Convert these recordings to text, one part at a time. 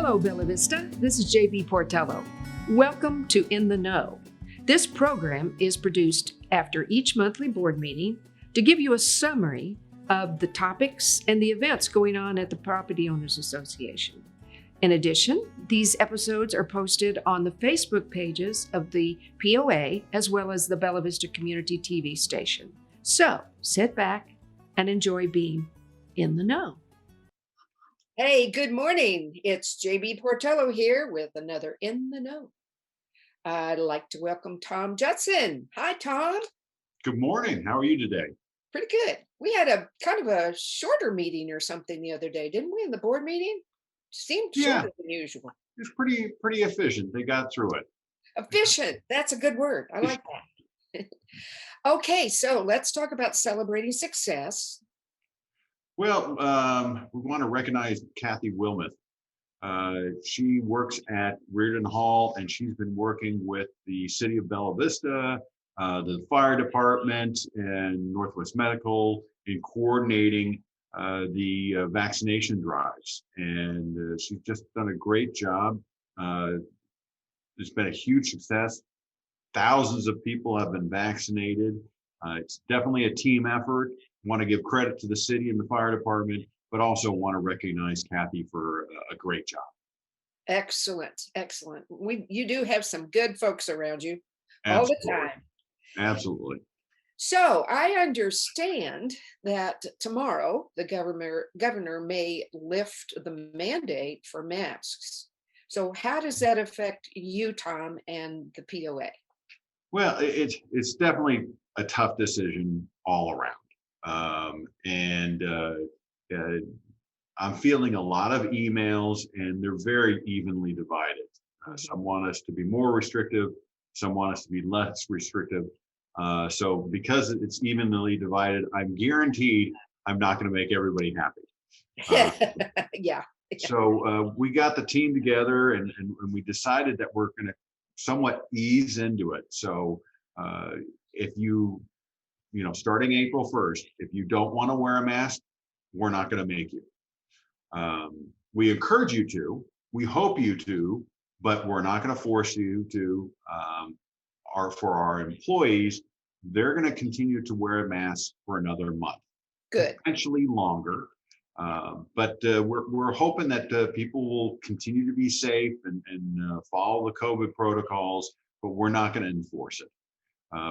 Hello, Bella Vista. This is JB Portello. Welcome to In the Know. This program is produced after each monthly board meeting to give you a summary of the topics and the events going on at the Property Owners Association. In addition, these episodes are posted on the Facebook pages of the POA as well as the Bella Vista Community TV station. So sit back and enjoy being in the know. Hey, good morning. It's JB Portello here with another In the Know. I'd like to welcome Tom Judson. Hi, Tom. Good morning. How are you today? Pretty good. We had a kind of a shorter meeting or something the other day, didn't we, in the board meeting? Seemed shorter than usual. It's pretty efficient. They got through it. Efficient. That's a good word. I like that. Okay, so let's talk about celebrating success. Well, we want to recognize Kathy Wilmoth. She works at Reardon Hall, and she's been working with the City of Bella Vista, the fire department, and Northwest Medical in coordinating the vaccination drives. And she's just done a great job. It's been a huge success. Thousands of people have been vaccinated. It's definitely a team effort. Want to give credit to the city and the fire department, but also want to recognize Kathy for a great job. Excellent, excellent. You do have some good folks around you Absolutely. all the time. Absolutely. So I understand that tomorrow the governor may lift the mandate for masks. So how does that affect you, Tom, and the POA? Well, it's definitely a tough decision all around. I'm feeling a lot of emails, and they're very evenly divided. Some want us to be more restrictive, some want us to be less restrictive. So because it's evenly divided, I'm guaranteed I'm not going to make everybody happy. Yeah. So we got the team together, and we decided that we're going to somewhat ease into it. So if starting April 1st, if you don't want to wear a mask, we're not going to make you. We encourage you to, we hope you to, but we're not going to force you to. For our employees, they're going to continue to wear a mask for another month. Good. Potentially longer. But we're hoping that people will continue to be safe and follow the COVID protocols, but we're not going to enforce it.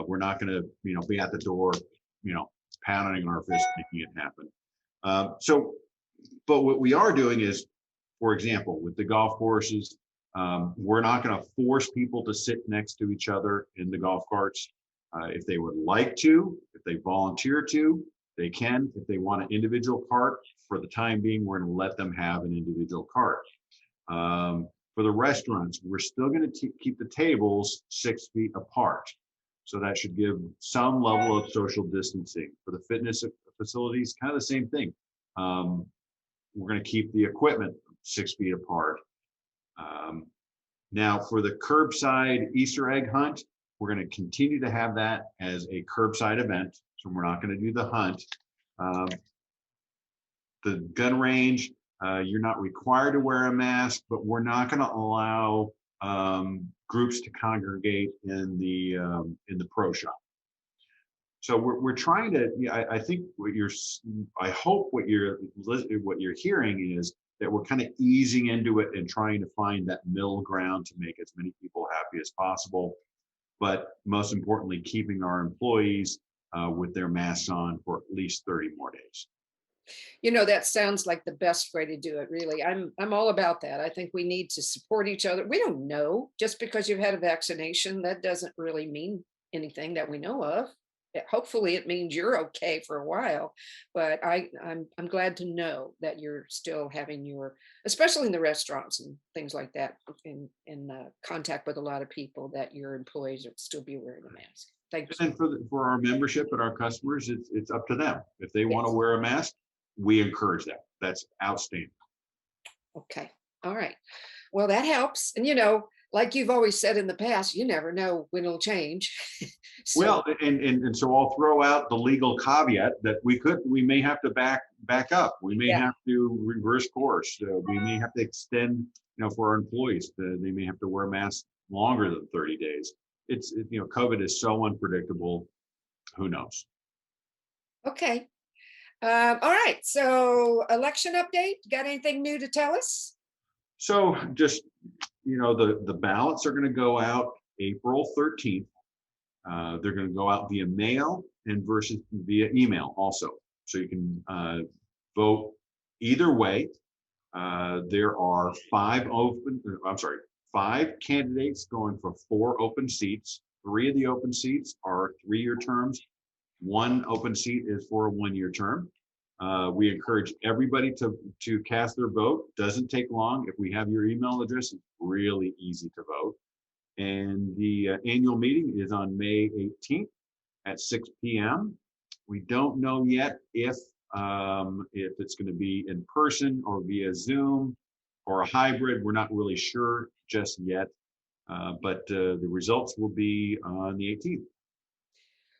We're not going to, be at the door, pounding our fist, making it happen. But what we are doing is, for example, with the golf courses, we're not going to force people to sit next to each other in the golf carts. If they would like to, if they volunteer to, they can. If they want an individual cart, for the time being, we're going to let them have an individual cart. For the restaurants, we're still going to keep the tables 6 feet apart. So that should give some level of social distancing. For the fitness facilities, kind of the same thing. We're going to keep the equipment 6 feet apart. Now for the curbside Easter egg hunt, we're going to continue to have that as a curbside event. So we're not going to do the hunt. The gun range, you're not required to wear a mask, but we're not going to allow groups to congregate in the pro shop. So we're trying to. I think I hope what you're hearing is that we're kind of easing into it and trying to find that middle ground to make as many people happy as possible, but most importantly, keeping our employees with their masks on for at least 30 more days. That sounds like the best way to do it, really. I'm all about that. I think we need to support each other. We don't know, just because you've had a vaccination, that doesn't really mean anything that we know of. Hopefully it means you're okay for a while, but I'm glad to know that you're still having especially in the restaurants and things like that, in contact with a lot of people, that your employees will still be wearing a mask. Thank you. And for our membership and our customers, it's up to them. If they want to wear a mask, we encourage that. That's outstanding. Okay. All right. Well, that helps. And like you've always said in the past, you never know when it'll change. Well, and so I'll throw out the legal caveat that we may have to back up. We may have to reverse course. We may have to extend for our employees, they may have to wear masks longer than 30 days. COVID is so unpredictable. Who knows? Okay. All right. So election update. Got anything new to tell us? So just, the ballots are going to go out April 13th. They're going to go out via mail and versus via email also. So you can vote either way. There are five candidates going for 4 open seats. 3 of the open seats are 3-year terms. 1 open seat is for a 1-year term. We encourage everybody to cast their vote. Doesn't take long. If we have your email address, it's really easy to vote. And the annual meeting is on May 18th at 6 p.m. We don't know yet if it's going to be in person or via Zoom or a hybrid. We're not really sure just yet, but the results will be on the 18th.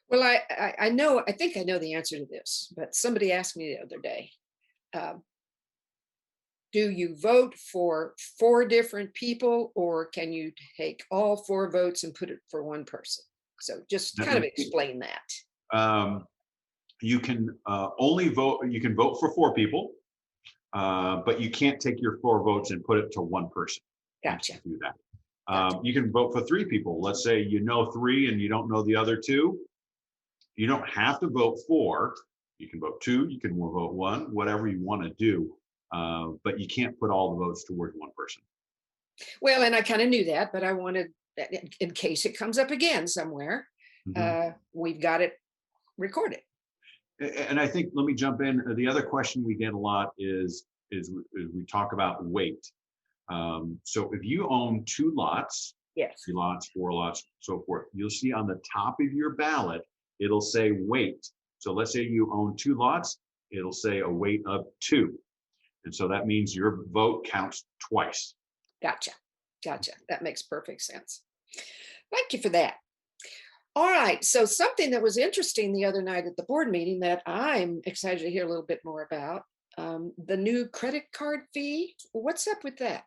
Well, I think I know the answer to this, but somebody asked me the other day, do you vote for 4 different people, or can you take all 4 votes and put it for one person? So just kind of explain that. You can only vote, you can vote for 4 people, but you can't take your 4 votes and put it to one person. Gotcha. Do that. Gotcha. You can vote for 3 people. Let's say 3 and you don't know the other 2. You don't have to vote 4. You can vote 2, you can vote 1, whatever you want to do. But you can't put all the votes towards one person. Well, and I kind of knew that, but I wanted, in case it comes up again somewhere, we've got it recorded. And I think, let me jump in. The other question we get a lot is we talk about weight. So if you own 2 lots, yes, 3 lots, 4 lots, so forth, you'll see on the top of your ballot, it'll say weight. So let's say you own 2 lots, it'll say a weight of 2. And so that means your vote counts twice. Gotcha. That makes perfect sense. Thank you for that. All right. So something that was interesting the other night at the board meeting that I'm excited to hear a little bit more about, the new credit card fee. What's up with that?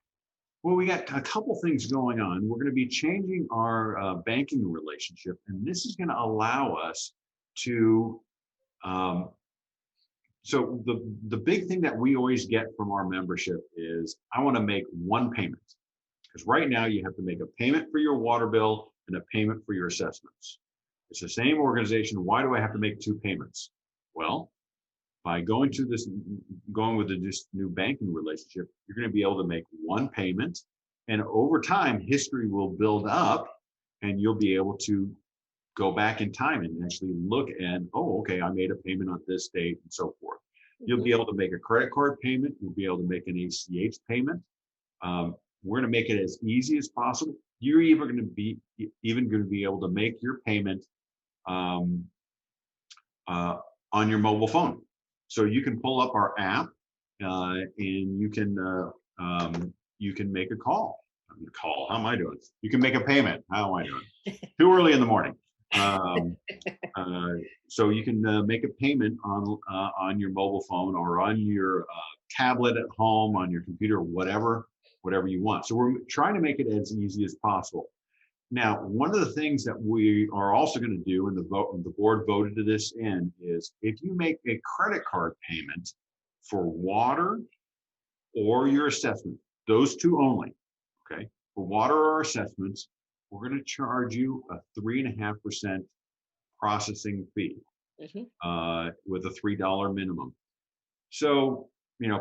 Well, we got a couple things going on. We're going to be changing our banking relationship, and this is going to allow us to so the big thing that we always get from our membership is, I want to make one payment. Because right now you have to make a payment for your water bill and a payment for your assessments. It's the same organization. Why do I have to make 2 payments? Well, by going with this new banking relationship, you're going to be able to make one payment. And over time, history will build up and you'll be able to go back in time and actually look at, oh, okay, I made a payment on this date and so forth. You'll be able to make a credit card payment. You'll be able to make an ACH payment. We're going to make it as easy as possible. You're even going to be able to make your payment on your mobile phone. So you can pull up our app and you can make a call. How am I doing? You can make a payment. How am I doing? Too early in the morning. So you can make a payment on your mobile phone or on your tablet at home, on your computer, whatever you want. So we're trying to make it as easy as possible. Now, one of the things that we are also going to do, and the board voted to this in, is if you make a credit card payment for water or your assessment, those 2 only, okay? For water or assessments, we're going to charge you a 3.5% processing fee with a $3 minimum. So,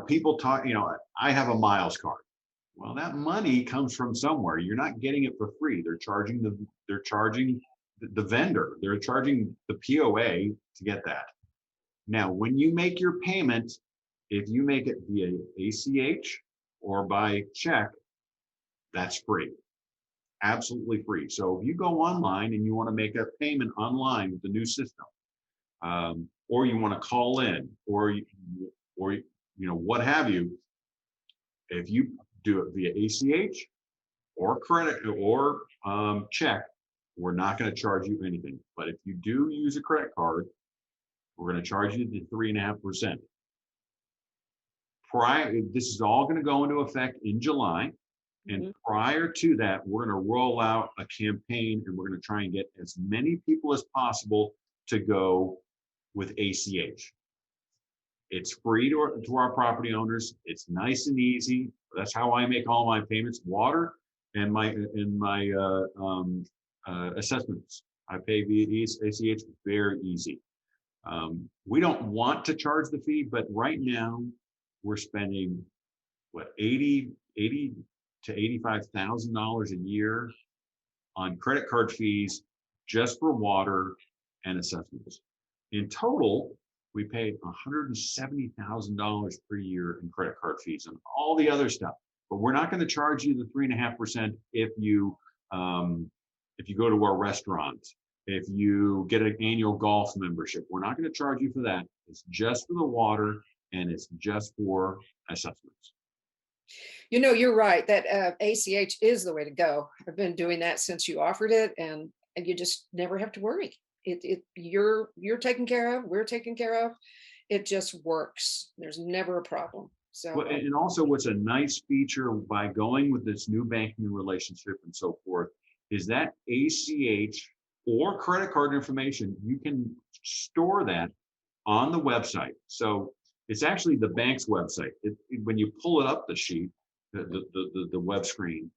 people talk, I have a miles card. Well, that money comes from somewhere. You're not getting it for free. They're charging the vendor. They're charging the POA to get that. Now, when you make your payment, if you make it via ACH or by check, that's free. Absolutely free. So if you go online and you want to make a payment online with the new system, or you want to call in, or what have you, if you do it via ACH or credit or check, we're not going to charge you anything. But if you do use a credit card, we're going to charge you the 3.5%. This is all going to go into effect in July. And Mhm. prior to that, we're going to roll out a campaign and we're going to try and get as many people as possible to go with ACH. It's free to our property owners. It's nice and easy. That's how I make all my payments, water and my assessments. I pay via ACH, very easy. We don't want to charge the fee, but right now we're spending what, 80 to $85,000 a year on credit card fees just for water and assessments. In total, we pay $170,000 per year in credit card fees and all the other stuff. But we're not going to charge you the 3.5% if you go to our restaurants, if you get an annual golf membership. We're not going to charge you for that. It's just for the water and it's just for assessments. You're right. That ACH is the way to go. I've been doing that since you offered it, and you just never have to worry. You're taken care of. We're taken care of. It just works. There's never a problem. So Well, and also what's a nice feature by going with this new banking relationship and so forth is that ACH or credit card information, you can store that on the website. So it's actually the bank's website. When you pull it up the sheet, the web screen,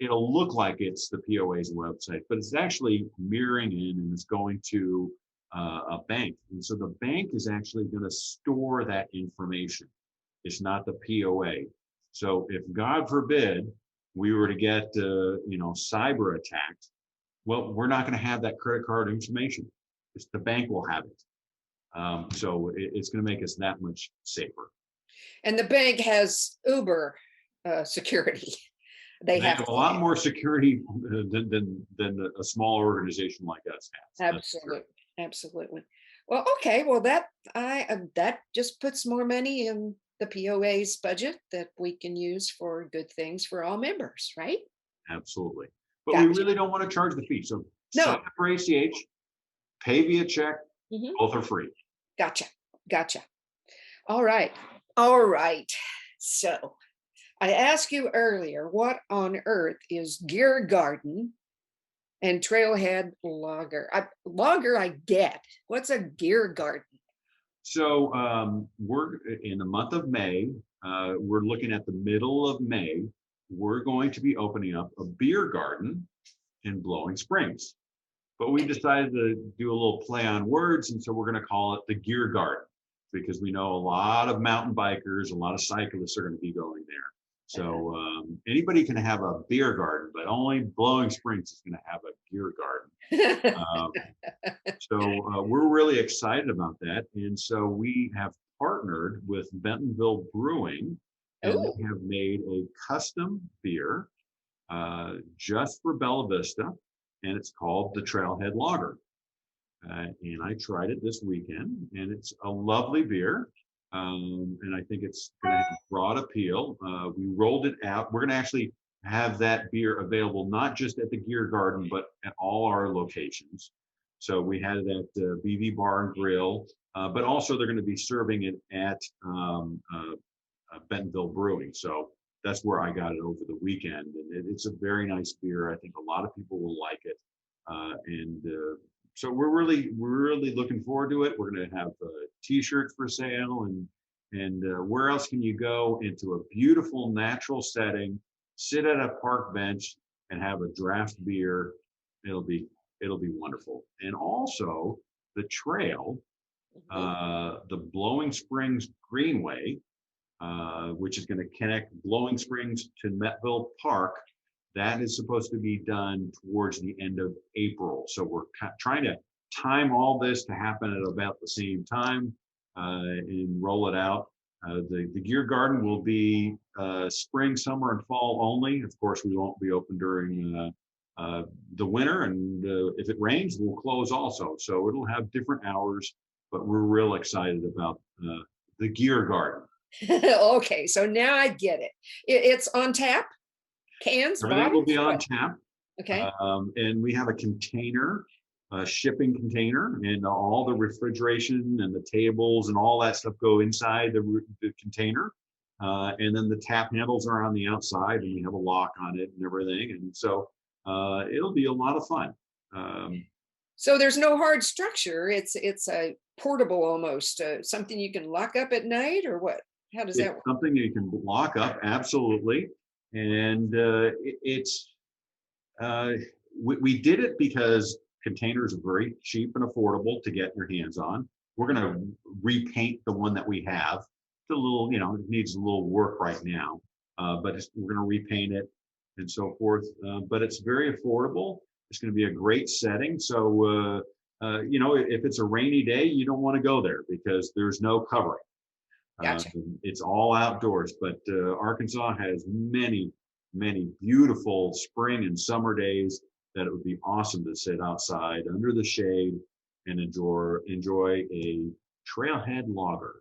it'll look like it's the POA's website, but it's actually mirroring in and it's going to a bank. And so the bank is actually going to store that information. It's not the POA. So if God forbid we were to get cyber attacked, well, we're not going to have that credit card information. It's the bank will have it. So it's going to make us that much safer. and the bank has uber security. They They have have a lot more security than a small organization like us has. That's for sure. Absolutely. Well, okay. Well, that just puts more money in the POA's budget that we can use for good things for all members, right? Absolutely. But we Gotcha. really don't want to charge the fee. So No. sign up for ACH, pay via check, Mhm. both are free. Gotcha. All right. So I asked you earlier, what on earth is Gear Garden and Trailhead Logger? Logger, I get. What's a Gear Garden? So we're in the month of May. We're looking at the middle of May. We're going to be opening up a beer garden in Blowing Springs. But we decided to do a little play on words, and so we're going to call it the Gear Garden because we know a lot of mountain bikers, a lot of cyclists are going to be going there. So anybody can have a beer garden, but only Blowing Springs is going to have a gear garden. We're really excited about that. And so we have partnered with Bentonville Brewing, and Ooh. they have made a custom beer just for Bella Vista, and it's called the Trailhead Lager. And I tried it this weekend, and it's a lovely beer. And I think it's going to have broad appeal. We rolled it out. We're going to actually have that beer available not just at the Gear Garden, but at all our locations. So we had it at BV Bar and Grill, but also they're going to be serving it at Bentonville Brewing. So that's where I got it over the weekend. And it's a very nice beer. I think a lot of people will like it. So we're really looking forward to it. We're going to have T-shirts for sale, and where else can you go into a beautiful natural setting, sit at a park bench, and have a draft beer? It'll be wonderful. And also the trail, the Blowing Springs Greenway, which is going to connect Blowing Springs to Metville Park. That is supposed to be done towards the end of April. So we're trying to time all this to happen at about the same time and roll it out. The Gear Garden will be spring, summer, and fall only. Of course, we won't be open during the winter, and if it rains, we'll close also. So it'll have different hours, but we're real excited about the Gear Garden. Okay, so now I get it. It's on tap. Cans, Everything will be bottles, on tap. okay. And we have a container, a shipping container, and all the refrigeration and the tables and all that stuff go inside the container. And then the tap handles are on the outside and we have a lock on it and everything. And so it'll be a lot of fun. Um, So there's no hard structure. It's a portable almost, something you can lock up at night or what? How does that it's work? something you can lock up, absolutely. And uh, we did it because containers are very cheap and affordable to get your hands on. We're going to repaint the one that we have. It's a little, it needs a little work right now, but we're going to repaint it and so forth. But it's very affordable. It's going to be a great setting. So, if it's a rainy day, you don't want to go there because there's no covering. Gotcha. It's all outdoors, but Arkansas has many, many beautiful spring and summer days that it would be awesome to sit outside under the shade and enjoy a trailhead lager.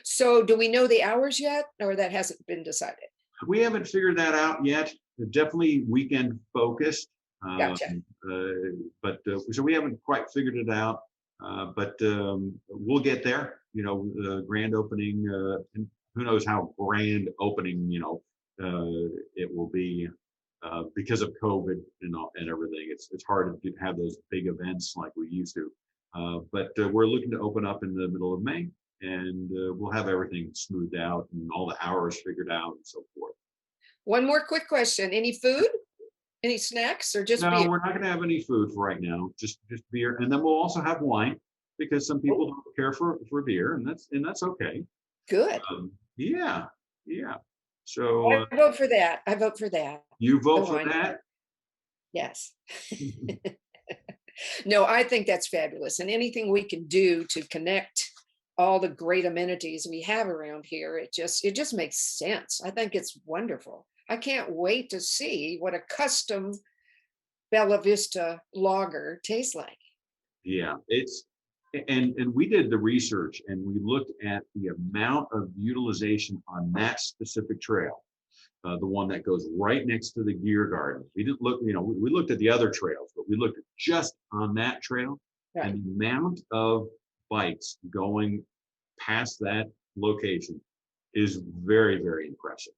So do we know the hours yet, or that hasn't been decided? We haven't figured that out yet. They're definitely weekend focused, Gotcha. but so we haven't quite figured it out. But we'll get there. Grand opening. And who knows how grand opening it will be because of COVID and everything. It's hard to have those big events like we used to. But we're looking to open up in the middle of May, and we'll have everything smoothed out and all the hours figured out and so forth. One more quick question. Any food? Any snacks or just No, beer? we're not going to have any food for right now. Just beer, and then we'll also have wine because some people don't care for beer, and that's okay. Good. Yeah, yeah. So I vote for that. I vote for that. you vote The for wine. that? Yes. No, I think that's fabulous. And anything we can do to connect all the great amenities we have around here, it just makes sense. I think it's wonderful. I can't wait to see what a custom Bella Vista lager tastes like. Yeah, and we did the research and we looked at the amount of utilization on that specific trail, the one that goes right next to the Gear Garden. We didn't look, we looked at the other trails, but we looked at just on that trail, Right. and the amount of bikes going past that location is very, very impressive.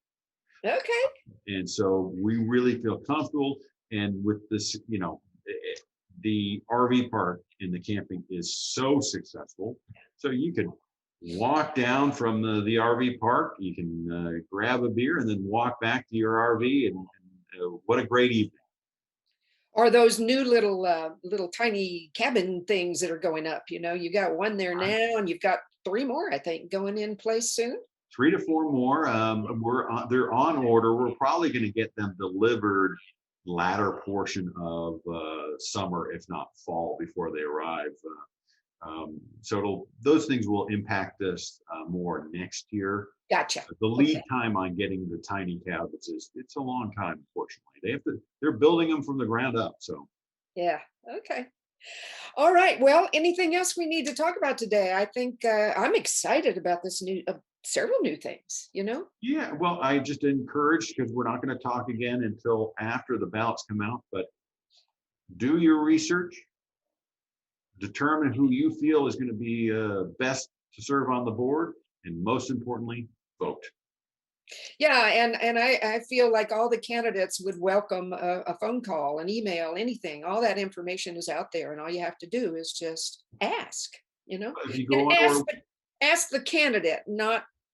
Okay. And so we really feel comfortable. And with this, the RV park in the camping is so successful. So you could walk down from the RV park, you can grab a beer and then walk back to your RV. And what a great evening. Or those new little tiny cabin things that are going up. You got one there now, and you've got 3 more, I think, going in place soon. 3 to 4 more. They're on order. We're probably going to get them delivered latter portion of summer, if not fall, before they arrive. So those things will impact us more next year. Gotcha. The lead Okay. time on getting the tiny cabins it's a long time. Unfortunately, they're building them from the ground up. So Yeah. Okay. All right. Well, anything else we need to talk about today? I think I'm excited about this several new things. yeah, well, I just encourage, because we're not going to talk again until after the ballots come out, but do your research, determine who you feel is going to be best to serve on the board, and most importantly, vote. Yeah. And I feel like all the candidates would welcome a phone call, an email, anything. All that information is out there. And all you have to do is just ask. If you And go on ask the candidate,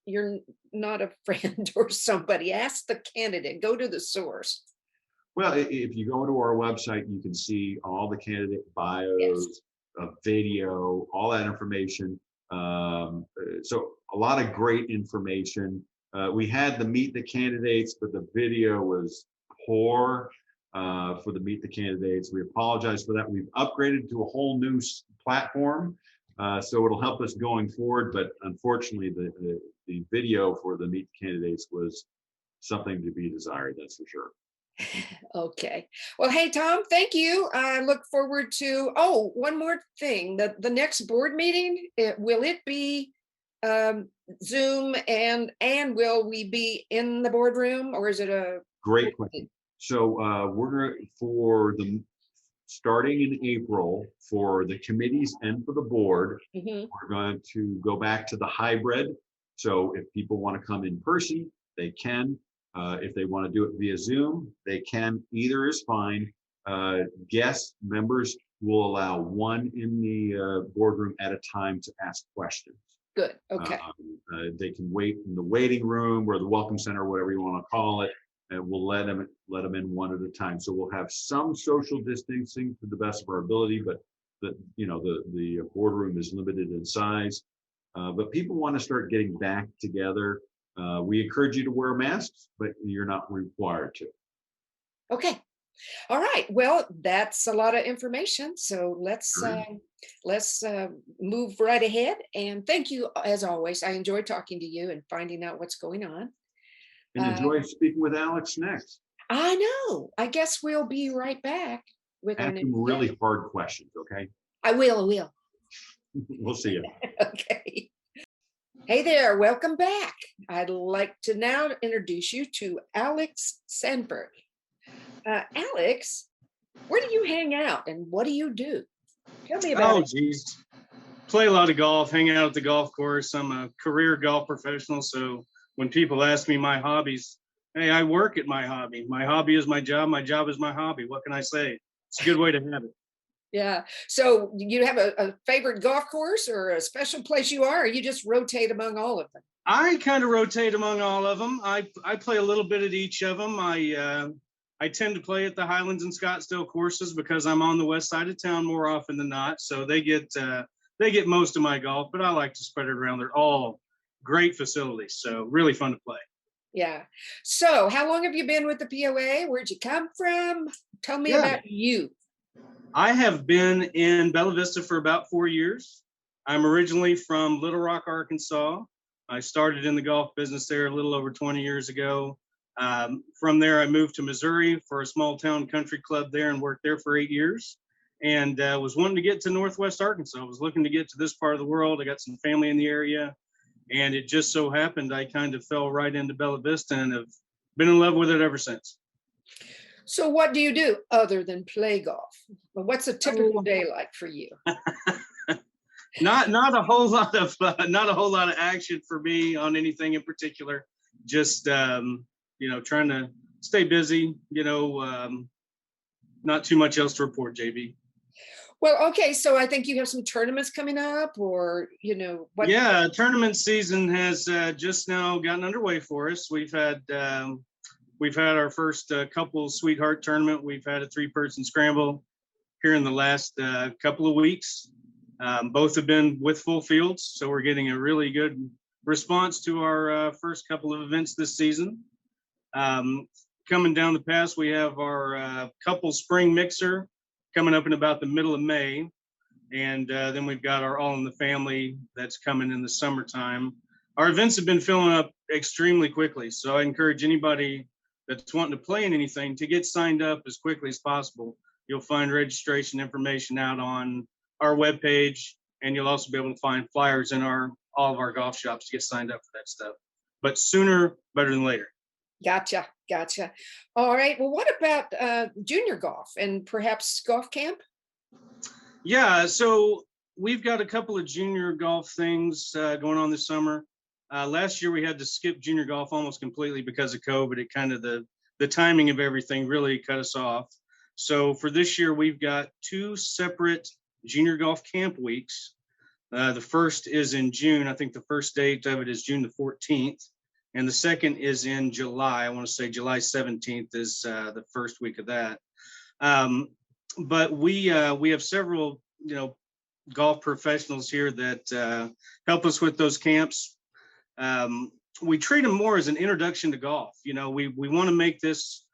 you're not a friend or somebody. Ask the candidate. Go to the source. well, if you go to our website, you can see all the candidate bios, Yes. video, all that information. So a lot of great information. We had the meet the candidates, but the video was poor for the meet the candidates. We apologize for that. We've upgraded to a whole new platform, so it'll help us going forward. But unfortunately, the video for the meet the candidates was something to be desired. That's for sure. Okay. Well, hey, Tom, thank you. I look forward to, one more thing. The next board meeting, will it be Zoom and will we be in the boardroom, or is it a? Great question. So we're starting in April for the committees and for the board, Mhm. we're going to go back to the hybrid. So if people want to come in person, they can. If they want to do it via Zoom, they can. Either is fine. Guest members will allow one in the boardroom at a time to ask questions. Good. Okay. They can wait in the waiting room or the welcome center, whatever you want to call it, and we'll let them in one at a time. So we'll have some social distancing to the best of our ability, but the boardroom is limited in size. But people want to start getting back together. We encourage you to wear masks, but you're not required to. Okay. All right. Well, that's a lot of information. So let's move right ahead. And thank you as always. I enjoy talking to you and finding out what's going on. And enjoy speaking with Alex next. I know. I guess we'll be right back with Ask some really hard questions, okay? I will. We'll see you. Okay. Hey there, welcome back. I'd like to now introduce you to Alex Sandberg. Alex, where do you hang out and what do you do? Tell me about it. Oh, geez. Play a lot of golf, hang out at the golf course. I'm a career golf professional. So when people ask me my hobbies, hey, I work at my hobby. My hobby is my job. My job is my hobby. What can I say? It's a good way to have it. Yeah. So you have a favorite golf course or a special place you are, or you just rotate among all of them? I kind of rotate among all of them. I play a little bit at each of them. I tend to play at the Highlands and Scottsdale courses because I'm on the west side of town more often than not. So they get most of my golf, but I like to spread it around. They're all great facilities, so really fun to play. Yeah. So how long have you been with the POA? Where'd you come from? Tell me about you. I have been in Bella Vista for about 4 years. I'm originally from Little Rock, Arkansas. I started in the golf business there a little over 20 years ago. From there, I moved to Missouri for a small town country club there and worked there for 8 years, and was wanting to get to Northwest Arkansas. I was looking to get to this part of the world. I got some family in the area, and it just so happened I kind of fell right into Bella Vista and have been in love with it ever since. So what do you do other than play golf? What's a typical day like for you? Not a whole lot of action for me on anything in particular. Just trying to stay busy. Not too much else to report, JB. Well, okay, so I think you have some tournaments coming up, or what? Yeah, tournament season has just now gotten underway for us. We've had our first couple sweetheart tournament. We've had a 3-person scramble here in the last couple of weeks. Both have been with full fields, so we're getting a really good response to our first couple of events this season. Coming down the pass, we have our couple spring mixer coming up in about the middle of May. And then we've got our All in the Family that's coming in the summertime. Our events have been filling up extremely quickly. So I encourage anybody that's wanting to play in anything to get signed up as quickly as possible. You'll find registration information out on our webpage, and you'll also be able to find flyers in all of our golf shops to get signed up for that stuff. But sooner, better than later. Gotcha. All right. Well, what about junior golf and perhaps golf camp? Yeah, so we've got a couple of junior golf things going on this summer. Last year we had to skip junior golf almost completely because of COVID. It kind of the timing of everything really cut us off. So for this year, we've got 2 separate junior golf camp weeks. The first is in June. I think the first date of it is June the 14th. And the second is in July. I want to say July 17th is the first week of that. But we have several, golf professionals here that help us with those camps. We treat them more as an introduction to golf. We want to make this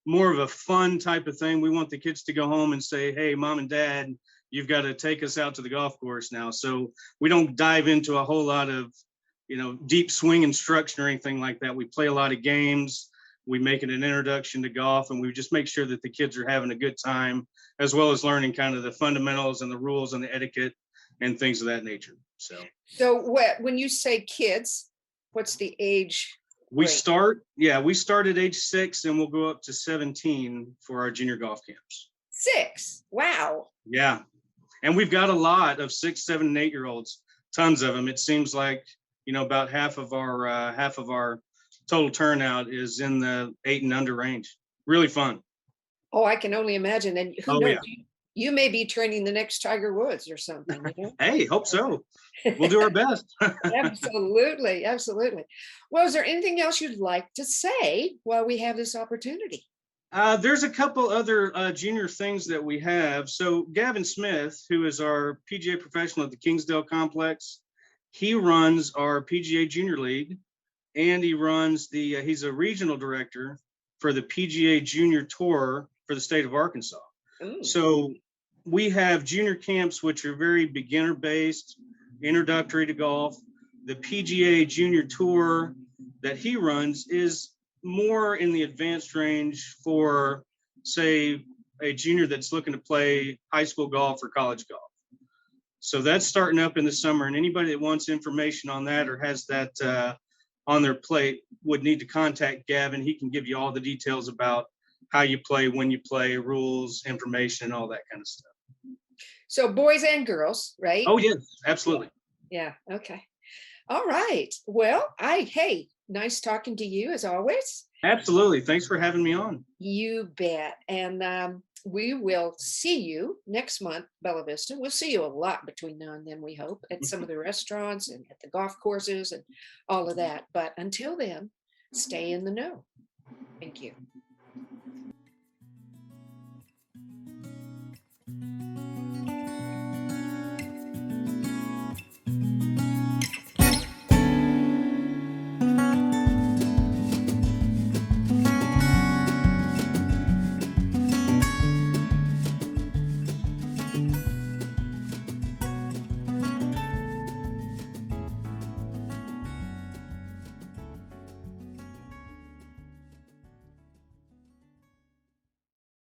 more of a fun type of thing. We want the kids to go home and say, hey, mom and dad, you've got to take us out to the golf course now. So we don't dive into a whole lot of, deep swing instruction or anything like that. We play a lot of games. We make it an introduction to golf, and we just make sure that the kids are having a good time, as well as learning kind of the fundamentals and the rules and the etiquette and things of that nature. So when you say kids, what's the age? We start at age 6 and we'll go up to 17 for our junior golf camps. 6. Wow. Yeah. And we've got a lot of 6, 7, and 8-year-olds, tons of them. It seems like about half of our total turnout is in the 8 and under range. Really fun. Oh, I can only imagine. And who Oh knows? yeah. You may be training the next Tiger Woods or something, Hey, hope so. We'll do our best. Absolutely, absolutely. Well, is there anything else you'd like to say while we have this opportunity? There's a couple other junior things that we have. So Gavin Smith, who is our PGA professional at the Kingsdale Complex, he runs our PGA Junior League, and he runs he's a regional director for the PGA Junior Tour for the state of Arkansas. Ooh. So we have junior camps, which are very beginner based, introductory to golf. The PGA Junior Tour that he runs is more in the advanced range for, say, a junior that's looking to play high school golf or college golf. So that's starting up in the summer, and anybody that wants information on that or has that on their plate would need to contact Gavin. He can give you all the details about how you play, when you play, rules, information, and all that kind of stuff. So boys and girls, right? Oh, yes, absolutely. Yeah. Okay. All right. Well, hey, nice talking to you as always. Absolutely. Thanks for having me on. You bet. And we will see you next month, Bella Vista. We'll see you a lot between now and then, we hope, at some of the restaurants and at the golf courses and all of that. But until then, stay in the know. Thank you.